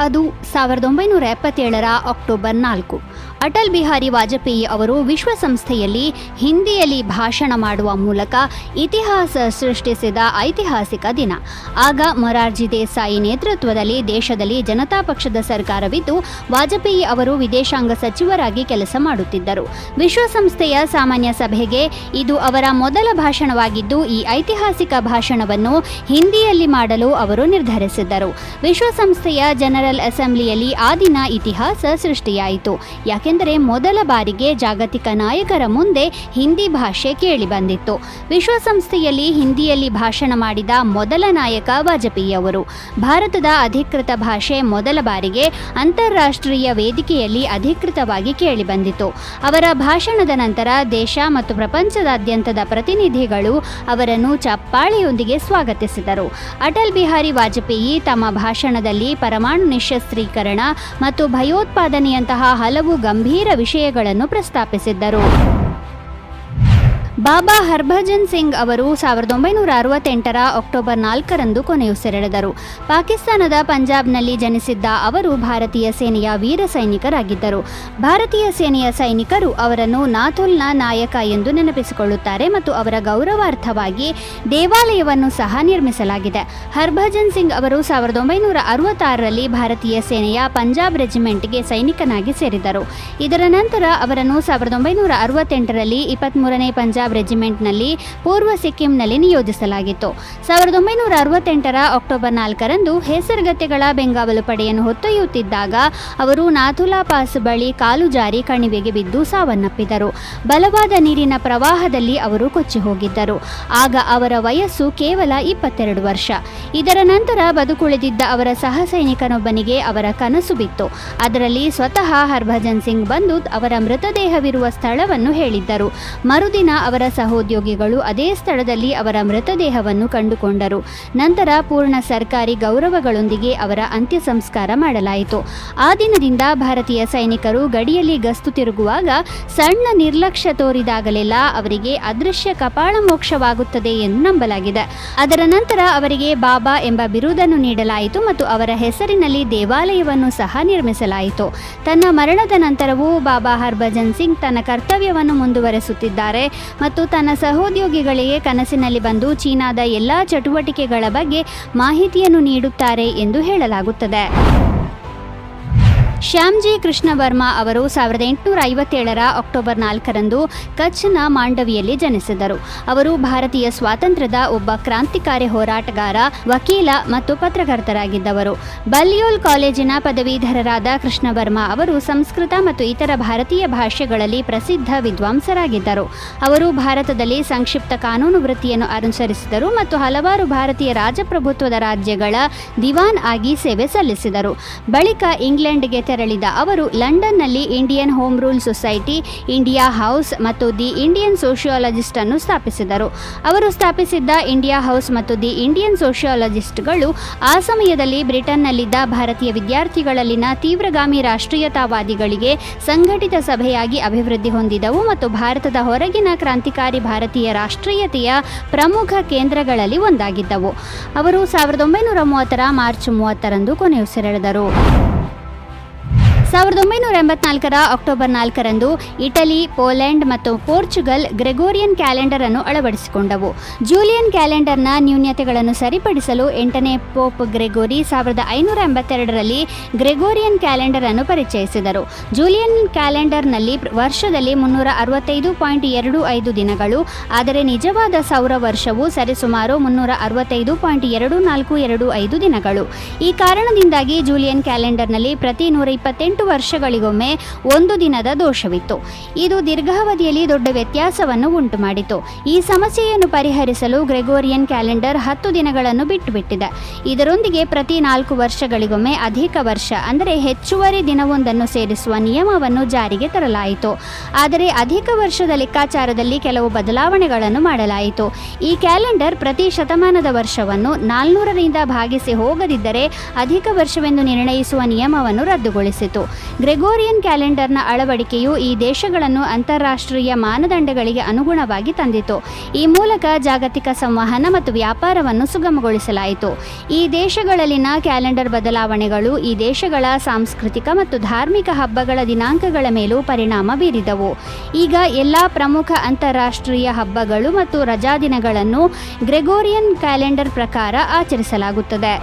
ಅದು 1977ರ ಅಕ್ಟೋಬರ್ 4. ಅಟಲ್ ಬಿಹಾರಿ ವಾಜಪೇಯಿ ಅವರು ವಿಶ್ವಸಂಸ್ಥೆಯಲ್ಲಿ ಹಿಂದಿಯಲ್ಲಿ ಭಾಷಣ ಮಾಡುವ ಮೂಲಕ ಇತಿಹಾಸ ಸೃಷ್ಟಿಸಿದ ಐತಿಹಾಸಿಕ ದಿನ. ಆಗ ಮೊರಾರ್ಜಿ ದೇಸಾಯಿ ನೇತೃತ್ವದಲ್ಲಿ ದೇಶದಲ್ಲಿ ಜನತಾ ಪಕ್ಷದ ಸರ್ಕಾರವಿದ್ದು ವಾಜಪೇಯಿ ಅವರು ವಿದೇಶಾಂಗ ಸಚಿವರಾಗಿ ಕೆಲಸ ಮಾಡುತ್ತಿದ್ದರು. ವಿಶ್ವಸಂಸ್ಥೆಯ ಸಾಮಾನ್ಯ ಸಭೆಗೆ ಇದು ಅವರ ಮೊದಲ ಭಾಷಣವಾಗಿದ್ದು ಈ ಐತಿಹಾಸಿಕ ಭಾಷಣವನ್ನು ಹಿಂದಿಯಲ್ಲಿ ಮಾಡಲು ಅವರು ನಿರ್ಧರಿಸಿದ್ದರು. ವಿಶ್ವಸಂಸ್ಥೆಯ ಜನರಲ್ ಅಸೆಂಬ್ಲಿಯಲ್ಲಿ ಆ ದಿನ ಇತಿಹಾಸ ಸೃಷ್ಟಿಯಾಯಿತು. ಯಾಕೆಂದರೆ ಮೊದಲ ಬಾರಿಗೆ ಜಾಗತಿಕ ನಾಯಕರ ಮುಂದೆ ಹಿಂದಿ ಭಾಷೆ ಕೇಳಿಬಂದಿತ್ತು. ವಿಶ್ವಸಂಸ್ಥೆಯಲ್ಲಿ ಹಿಂದಿಯಲ್ಲಿ ಭಾಷಣ ಮಾಡಿದ ಮೊದಲ ನಾಯಕ ವಾಜಪೇಯಿ ಅವರು. ಭಾರತದ ಅಧಿಕೃತ ಭಾಷೆ ಮೊದಲ ಬಾರಿಗೆ ಅಂತಾರಾಷ್ಟ್ರೀಯ ವೇದಿಕೆಯಲ್ಲಿ ಅಧಿಕೃತವಾಗಿ ಕೇಳಿಬಂದಿತು. ಅವರ ಭಾಷಣದ ನಂತರ ದೇಶ ಮತ್ತು ಪ್ರಪಂಚದಾದ್ಯಂತದ ಪ್ರತಿನಿಧಿಗಳು ಅವರನ್ನು ಚಪ್ಪಾಳೆಯೊಂದಿಗೆ ಸ್ವಾಗತಿಸಿದರು. ಅಟಲ್ ಬಿಹಾರಿ ವಾಜಪೇಯಿ ತಮ್ಮ ಭಾಷಣದಲ್ಲಿ ಪರಮಾಣು ನಿಶ್ಶಸ್ತ್ರೀಕರಣ ಮತ್ತು ಭಯೋತ್ಪಾದನೆಯಂತಹ ಹಲವು ಗಂಭೀರ ವಿಷಯಗಳನ್ನು ಪ್ರಸ್ತಾಪಿಸಿದ್ದರು. ಬಾಬಾ ಹರ್ಭಜನ್ ಸಿಂಗ್ ಅವರು 1968ರ ಅಕ್ಟೋಬರ್ 4ರಂದು ಕೊನೆಯುಸಿರೆಳೆದರು. ಪಾಕಿಸ್ತಾನದ ಪಂಜಾಬ್ನಲ್ಲಿ ಜನಿಸಿದ್ದ ಅವರು ಭಾರತೀಯ ಸೇನೆಯ ವೀರ ಸೈನಿಕರಾಗಿದ್ದರು. ಭಾರತೀಯ ಸೇನೆಯ ಸೈನಿಕರು ಅವರನ್ನು ನಾಥುಲ್ನ ನಾಯಕ ಎಂದು ನೆನಪಿಸಿಕೊಳ್ಳುತ್ತಾರೆ ಮತ್ತು ಅವರ ಗೌರವಾರ್ಥವಾಗಿ ದೇವಾಲಯವನ್ನು ಸಹ ನಿರ್ಮಿಸಲಾಗಿದೆ. ಹರ್ಭಜನ್ ಸಿಂಗ್ ಅವರು 1966ರಲ್ಲಿ ಭಾರತೀಯ ಸೇನೆಯ ಪಂಜಾಬ್ ರೆಜಿಮೆಂಟ್ಗೆ ಸೈನಿಕನಾಗಿ ಸೇರಿದರು. ಇದರ ನಂತರ ಅವರನ್ನು 1968ರಲ್ಲಿ 23ನೇ ಪಂಜಾಬ್ ರೆಜಿಮೆಂಟ್ನಲ್ಲಿ ಪೂರ್ವ ಸಿಕ್ಕಿಂನಲ್ಲಿ ನಿಯೋಜಿಸಲಾಗಿತ್ತು. 1968ರ ಅಕ್ಟೋಬರ್ 4ರಂದು ಹೇಸರಗತ್ತೆಗಳ ಬೆಂಗಾವಲು ಪಡೆಯನ್ನು ಹೊತ್ತೊಯ್ಯುತ್ತಿದ್ದಾಗ ಅವರು ನಾಥುಲಾ ಪಾಸ್ ಬಳಿ ಕಾಲು ಜಾರಿ ಕಣಿವೆಗೆ ಬಿದ್ದು ಸಾವನ್ನಪ್ಪಿದರು. ಬಲವಾದ ನೀರಿನ ಪ್ರವಾಹದಲ್ಲಿ ಅವರು ಕೊಚ್ಚಿ ಹೋಗಿದ್ದರು. ಆಗ ಅವರ ವಯಸ್ಸು ಕೇವಲ 22 ವರ್ಷ. ಇದರ ನಂತರ ಬದುಕುಳಿದಿದ್ದ ಅವರ ಸಹ ಸೈನಿಕನೊಬ್ಬನಿಗೆ ಅವರ ಕನಸು ಬಿತ್ತು. ಅದರಲ್ಲಿ ಸ್ವತಃ ಹರ್ಭಜನ್ ಸಿಂಗ್ ಬಂದು ಅವರ ಮೃತದೇಹವಿರುವ ಸ್ಥಳವನ್ನು ಹೇಳಿದ್ದರು. ಮರುದಿನ ಅವರ ಸಹೋದ್ಯೋಗಿಗಳು ಅದೇ ಸ್ಥಳದಲ್ಲಿ ಅವರ ಮೃತದೇಹವನ್ನು ಕಂಡುಕೊಂಡರು. ನಂತರ ಪೂರ್ಣ ಸರ್ಕಾರಿ ಗೌರವಗಳೊಂದಿಗೆ ಅವರ ಅಂತ್ಯ ಸಂಸ್ಕಾರ ಮಾಡಲಾಯಿತು. ಆ ದಿನದಿಂದ ಭಾರತೀಯ ಸೈನಿಕರು ಗಡಿಯಲ್ಲಿ ಗಸ್ತು ತಿರುಗುವಾಗ ಸಣ್ಣ ನಿರ್ಲಕ್ಷ್ಯ ತೋರಿದಾಗಲೆಲ್ಲ ಅವರಿಗೆ ಅದೃಶ್ಯ ಕಪಾಳ ಮೋಕ್ಷವಾಗುತ್ತದೆ ಎಂದು ನಂಬಲಾಗಿದೆ. ಅದರ ನಂತರ ಅವರಿಗೆ ಬಾಬಾ ಎಂಬ ಬಿರುದನ್ನು ನೀಡಲಾಯಿತು ಮತ್ತು ಅವರ ಹೆಸರಿನಲ್ಲಿ ದೇವಾಲಯವನ್ನು ಸಹ ನಿರ್ಮಿಸಲಾಯಿತು. ತನ್ನ ಮರಣದ ನಂತರವೂ ಬಾಬಾ ಹರ್ಭಜನ್ ಸಿಂಗ್ ತನ್ನ ಕರ್ತವ್ಯವನ್ನು ಮುಂದುವರೆಸುತ್ತಿದ್ದಾರೆ ಮತ್ತು ತನ್ನ ಸಹೋದ್ಯೋಗಿಗಳಿಗೆ ಕನಸಿನಲ್ಲಿ ಬಂದು ಚೀನಾದ ಎಲ್ಲಾ ಚಟುವಟಿಕೆಗಳ ಬಗ್ಗೆ ಮಾಹಿತಿಯನ್ನು ನೀಡುತ್ತಾರೆ ಎಂದು ಹೇಳಲಾಗುತ್ತದೆ. ಶ್ಯಾಮ್ಜಿ ಕೃಷ್ಣ ವರ್ಮಾ ಅವರು 1857ರ ಅಕ್ಟೋಬರ್ 4ರಂದು ಕಚ್ನ ಮಾಂಡವಿಯಲ್ಲಿ ಜನಿಸಿದರು. ಅವರು ಭಾರತೀಯ ಸ್ವಾತಂತ್ರ್ಯದ ಒಬ್ಬ ಕ್ರಾಂತಿಕಾರಿ ಹೋರಾಟಗಾರ, ವಕೀಲ ಮತ್ತು ಪತ್ರಕರ್ತರಾಗಿದ್ದವರು. ಬಲ್ಯೋಲ್ ಕಾಲೇಜಿನ ಪದವೀಧರರಾದ ಕೃಷ್ಣ ವರ್ಮಾ ಅವರು ಸಂಸ್ಕೃತ ಮತ್ತು ಇತರ ಭಾರತೀಯ ಭಾಷೆಗಳಲ್ಲಿ ಪ್ರಸಿದ್ಧ ವಿದ್ವಾಂಸರಾಗಿದ್ದರು. ಅವರು ಭಾರತದಲ್ಲಿ ಸಂಕ್ಷಿಪ್ತ ಕಾನೂನು ವೃತ್ತಿಯನ್ನು ಅನುಸರಿಸಿದರು ಮತ್ತು ಹಲವಾರು ಭಾರತೀಯ ರಾಜಪ್ರಭುತ್ವದ ರಾಜ್ಯಗಳ ದಿವಾನ್ ಆಗಿ ಸೇವೆ ಸಲ್ಲಿಸಿದರು. ಬಳಿಕ ಇಂಗ್ಲೆಂಡ್ಗೆ ತೆರಳಿದ ಅವರು ಲಂಡನ್ನಲ್ಲಿ Indian home rule society, India house ಮತ್ತು ದಿ ಇಂಡಿಯನ್ ಸೋಷಿಯಾಲಜಿಸ್ಟ್ ಅನ್ನು ಸ್ಥಾಪಿಸಿದರು. ಅವರು ಸ್ಥಾಪಿಸಿದ್ದ ಇಂಡಿಯಾ ಹೌಸ್ ಮತ್ತು ದಿ ಇಂಡಿಯನ್ ಸೋಷಿಯಾಲಜಿಸ್ಟ್ಗಳು ಆ ಸಮಯದಲ್ಲಿ ಬ್ರಿಟನ್ನಲ್ಲಿದ್ದ ಭಾರತೀಯ ವಿದ್ಯಾರ್ಥಿಗಳಲ್ಲಿನ ತೀವ್ರಗಾಮಿ ರಾಷ್ಟ್ರೀಯತಾವಾದಿಗಳಿಗೆ ಸಂಘಟಿತ ಸಭೆಯಾಗಿ ಅಭಿವೃದ್ಧಿ ಹೊಂದಿದವು ಮತ್ತು ಭಾರತದ ಹೊರಗಿನ ಕ್ರಾಂತಿಕಾರಿ ಭಾರತೀಯ ರಾಷ್ಟ್ರೀಯತೆಯ ಪ್ರಮುಖ ಕೇಂದ್ರಗಳಲ್ಲಿ ಒಂದಾಗಿದ್ದವು. ಅವರು 1930ರ ಮಾರ್ಚ್ 30ರಂದು ಕೊನೆಯುಸಿರೆಳೆದರು. 1984ರ ಅಕ್ಟೋಬರ್ 4ರಂದು ಇಟಲಿ, ಪೋಲೆಂಡ್ ಮತ್ತು ಪೋರ್ಚುಗಲ್ ಗ್ರೆಗೋರಿಯನ್ ಕ್ಯಾಲೆಂಡರ್ ಅನ್ನು ಅಳವಡಿಸಿಕೊಂಡವು. ಜೂಲಿಯನ್ ಕ್ಯಾಲೆಂಡರ್ನ ನ್ಯೂನತೆಗಳನ್ನು ಸರಿಪಡಿಸಲು 8ನೇ ಪೋಪ್ ಗ್ರೆಗೋರಿ 1582ರಲ್ಲಿ ಗ್ರೆಗೋರಿಯನ್ ಕ್ಯಾಲೆಂಡರ್ ಅನ್ನು ಪರಿಚಯಿಸಿದರು. ಜೂಲಿಯನ್ ಕ್ಯಾಲೆಂಡರ್ನಲ್ಲಿ ವರ್ಷದಲ್ಲಿ 365.25 ದಿನಗಳು, ಆದರೆ ನಿಜವಾದ ಸೌರ ವರ್ಷವು ಸರಿಸುಮಾರು 365.2425 ದಿನಗಳು. ಈ ಕಾರಣದಿಂದಾಗಿ ಜೂಲಿಯನ್ ಕ್ಯಾಲೆಂಡರ್ನಲ್ಲಿ ಪ್ರತಿ 128 ವರ್ಷಗಳಿಗೊಮ್ಮೆ ಒಂದು ದಿನದ ದೋಷವಿತ್ತು. ಇದು ದೀರ್ಘಾವಧಿಯಲ್ಲಿ ದೊಡ್ಡ ವ್ಯತ್ಯಾಸವನ್ನು ಉಂಟುಮಾಡಿತು. ಈ ಸಮಸ್ಯೆಯನ್ನು ಪರಿಹರಿಸಲು ಗ್ರೆಗೋರಿಯನ್ ಕ್ಯಾಲೆಂಡರ್ 10 ದಿನಗಳನ್ನು ಬಿಟ್ಟುಬಿಟ್ಟಿದೆ. ಇದರೊಂದಿಗೆ ಪ್ರತಿ 4 ವರ್ಷಗಳಿಗೊಮ್ಮೆ ಅಧಿಕ ವರ್ಷ ಅಂದರೆ ಹೆಚ್ಚುವರಿ ದಿನವೊಂದನ್ನು ಸೇರಿಸುವ ನಿಯಮವನ್ನು ಜಾರಿಗೆ ತರಲಾಯಿತು. ಆದರೆ ಅಧಿಕ ವರ್ಷದ ಲೆಕ್ಕಾಚಾರದಲ್ಲಿ ಕೆಲವು ಬದಲಾವಣೆಗಳನ್ನು ಮಾಡಲಾಯಿತು. ಈ ಕ್ಯಾಲೆಂಡರ್ ಪ್ರತಿ ಶತಮಾನದ ವರ್ಷವನ್ನು 400ರಿಂದ ಭಾಗಿಸಿ ಹೋಗದಿದ್ದರೆ ಅಧಿಕ ವರ್ಷವೆಂದು ನಿರ್ಣಯಿಸುವ ನಿಯಮವನ್ನು ರದ್ದುಗೊಳಿಸಿತು. ಗ್ರೆಗೋರಿಯನ್ ಕ್ಯಾಲೆಂಡರ್ನ ಅಳವಡಿಕೆಯು ಈ ದೇಶಗಳನ್ನು ಅಂತಾರಾಷ್ಟ್ರೀಯ ಮಾನದಂಡಗಳಿಗೆ ಅನುಗುಣವಾಗಿ ತಂದಿತು. ಈ ಮೂಲಕ ಜಾಗತಿಕ ಸಂವಹನ ಮತ್ತು ವ್ಯಾಪಾರವನ್ನು ಸುಗಮಗೊಳಿಸಲಾಯಿತು. ಈ ದೇಶಗಳಲ್ಲಿನ ಕ್ಯಾಲೆಂಡರ್ ಬದಲಾವಣೆಗಳು ಈ ದೇಶಗಳ ಸಾಂಸ್ಕೃತಿಕ ಮತ್ತು ಧಾರ್ಮಿಕ ಹಬ್ಬಗಳ ದಿನಾಂಕಗಳ ಮೇಲೂ ಪರಿಣಾಮ ಬೀರಿದವು. ಈಗ ಎಲ್ಲ ಪ್ರಮುಖ ಅಂತಾರಾಷ್ಟ್ರೀಯ ಹಬ್ಬಗಳು ಮತ್ತು ರಜಾದಿನಗಳನ್ನು ಗ್ರೆಗೋರಿಯನ್ ಕ್ಯಾಲೆಂಡರ್ ಪ್ರಕಾರ ಆಚರಿಸಲಾಗುತ್ತದೆ.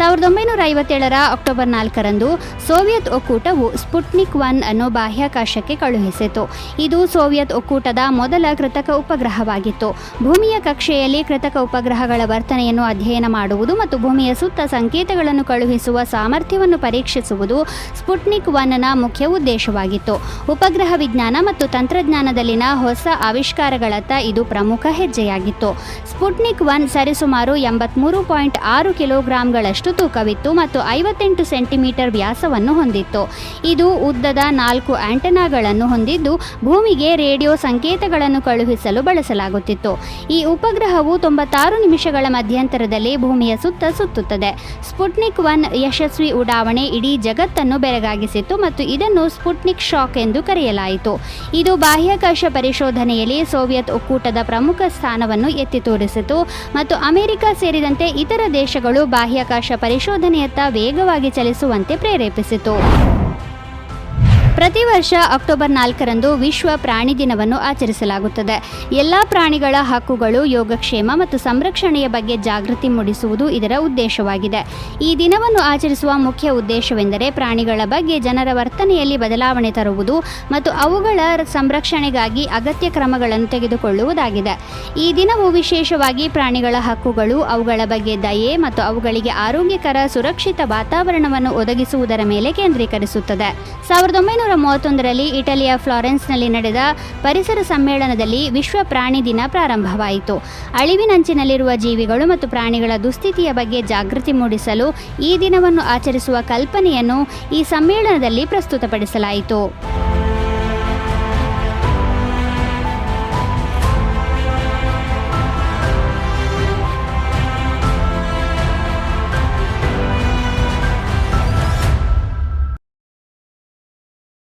1957ರ ಅಕ್ಟೋಬರ್ 4ರಂದು ಸೋವಿಯತ್ ಒಕ್ಕೂಟವು ಸ್ಪುಟ್ನಿಕ್ 1 ಅನ್ನು ಬಾಹ್ಯಾಕಾಶಕ್ಕೆ ಕಳುಹಿಸಿತು. ಇದು ಸೋವಿಯತ್ ಒಕ್ಕೂಟದ ಮೊದಲ ಕೃತಕ ಉಪಗ್ರಹವಾಗಿತ್ತು. ಭೂಮಿಯ ಕಕ್ಷೆಯಲ್ಲಿ ಕೃತಕ ಉಪಗ್ರಹಗಳ ವರ್ತನೆಯನ್ನು ಅಧ್ಯಯನ ಮಾಡುವುದು ಮತ್ತು ಭೂಮಿಯ ಸುತ್ತ ಸಂಕೇತಗಳನ್ನು ಕಳುಹಿಸುವ ಸಾಮರ್ಥ್ಯವನ್ನು ಪರೀಕ್ಷಿಸುವುದು ಸ್ಪುಟ್ನಿಕ್ 1ನ ಮುಖ್ಯ ಉದ್ದೇಶವಾಗಿತ್ತು. ಉಪಗ್ರಹ ವಿಜ್ಞಾನ ಮತ್ತು ತಂತ್ರಜ್ಞಾನದಲ್ಲಿನ ಹೊಸ ಆವಿಷ್ಕಾರಗಳತ್ತ ಇದು ಪ್ರಮುಖ ಹೆಜ್ಜೆಯಾಗಿತ್ತು. ಸ್ಪುಟ್ನಿಕ್ 1 ಸರಿಸುಮಾರು 83.6 ಕಿಲೋಗ್ರಾಂಗಳಷ್ಟು ತೂಕವಿತ್ತು ಮತ್ತು 58 ಸೆಂಟಿಮೀಟರ್ ವ್ಯಾಸವನ್ನು ಹೊಂದಿತ್ತು. ಇದು ಉದ್ದದ 4 ಆಂಟೆನಾಗಳನ್ನು ಹೊಂದಿದ್ದು ಭೂಮಿಗೆ ರೇಡಿಯೋ ಸಂಕೇತಗಳನ್ನು ಕಳುಹಿಸಲು ಬಳಸಲಾಗುತ್ತಿತ್ತು. ಈ ಉಪಗ್ರಹವು 96 ನಿಮಿಷಗಳ ಮಧ್ಯಂತರದಲ್ಲಿ ಭೂಮಿಯ ಸುತ್ತ ಸುತ್ತುತ್ತದೆ. ಸ್ಪುಟ್ನಿಕ್ 1 ಯಶಸ್ವಿ ಉಡಾವಣೆ ಇಡೀ ಜಗತ್ತನ್ನು ಬೆರಗಾಗಿಸಿತು ಮತ್ತು ಇದನ್ನು ಸ್ಪುಟ್ನಿಕ್ ಶಾಕ್ ಎಂದು ಕರೆಯಲಾಯಿತು. ಇದು ಬಾಹ್ಯಾಕಾಶ ಪರಿಶೋಧನೆಯಲ್ಲಿ ಸೋವಿಯತ್ ಒಕ್ಕೂಟದ ಪ್ರಮುಖ ಸ್ಥಾನವನ್ನು ಎತ್ತಿ ತೋರಿಸಿತು ಮತ್ತು ಅಮೆರಿಕ ಸೇರಿದಂತೆ ಇತರ ದೇಶಗಳು ಬಾಹ್ಯಾಕಾಶ ಪರಿಶೋಧನೆಯತ್ತ ವೇಗವಾಗಿ ಚಲಿಸುವಂತೆ ಪ್ರೇರೇಪಿಸಿತು. ಪ್ರತಿ ವರ್ಷ ಅಕ್ಟೋಬರ್ 4ರಂದು ವಿಶ್ವ ಪ್ರಾಣಿ ದಿನವನ್ನು ಆಚರಿಸಲಾಗುತ್ತದೆ. ಎಲ್ಲ ಪ್ರಾಣಿಗಳ ಹಕ್ಕುಗಳು, ಯೋಗಕ್ಷೇಮ ಮತ್ತು ಸಂರಕ್ಷಣೆಯ ಬಗ್ಗೆ ಜಾಗೃತಿ ಮೂಡಿಸುವುದು ಇದರ ಉದ್ದೇಶವಾಗಿದೆ. ಈ ದಿನವನ್ನು ಆಚರಿಸುವ ಮುಖ್ಯ ಉದ್ದೇಶವೆಂದರೆ ಪ್ರಾಣಿಗಳ ಬಗ್ಗೆ ಜನರ ವರ್ತನೆಯಲ್ಲಿ ಬದಲಾವಣೆ ತರುವುದು ಮತ್ತು ಅವುಗಳ ಸಂರಕ್ಷಣೆಗಾಗಿ ಅಗತ್ಯ ಕ್ರಮಗಳನ್ನು ತೆಗೆದುಕೊಳ್ಳುವುದಾಗಿದೆ. ಈ ದಿನವು ವಿಶೇಷವಾಗಿ ಪ್ರಾಣಿಗಳ ಹಕ್ಕುಗಳು, ಅವುಗಳ ಬಗ್ಗೆ ದಯೆ ಮತ್ತು ಅವುಗಳಿಗೆ ಆರೋಗ್ಯಕರ, ಸುರಕ್ಷಿತ ವಾತಾವರಣವನ್ನು ಒದಗಿಸುವುದರ ಮೇಲೆ ಕೇಂದ್ರೀಕರಿಸುತ್ತದೆ. 1931ರಲ್ಲಿ ಇಟಲಿಯ ಫ್ಲಾರೆನ್ಸ್ನಲ್ಲಿ ನಡೆದ ಪರಿಸರ ಸಮ್ಮೇಳನದಲ್ಲಿ ವಿಶ್ವ ಪ್ರಾಣಿ ದಿನ ಪ್ರಾರಂಭವಾಯಿತು. ಅಳಿವಿನಂಚಿನಲ್ಲಿರುವ ಜೀವಿಗಳು ಮತ್ತು ಪ್ರಾಣಿಗಳ ದುಸ್ಥಿತಿಯ ಬಗ್ಗೆ ಜಾಗೃತಿ ಮೂಡಿಸಲು ಈ ದಿನವನ್ನು ಆಚರಿಸುವ ಕಲ್ಪನೆಯನ್ನು ಈ ಸಮ್ಮೇಳನದಲ್ಲಿ ಪ್ರಸ್ತುತಪಡಿಸಲಾಯಿತು.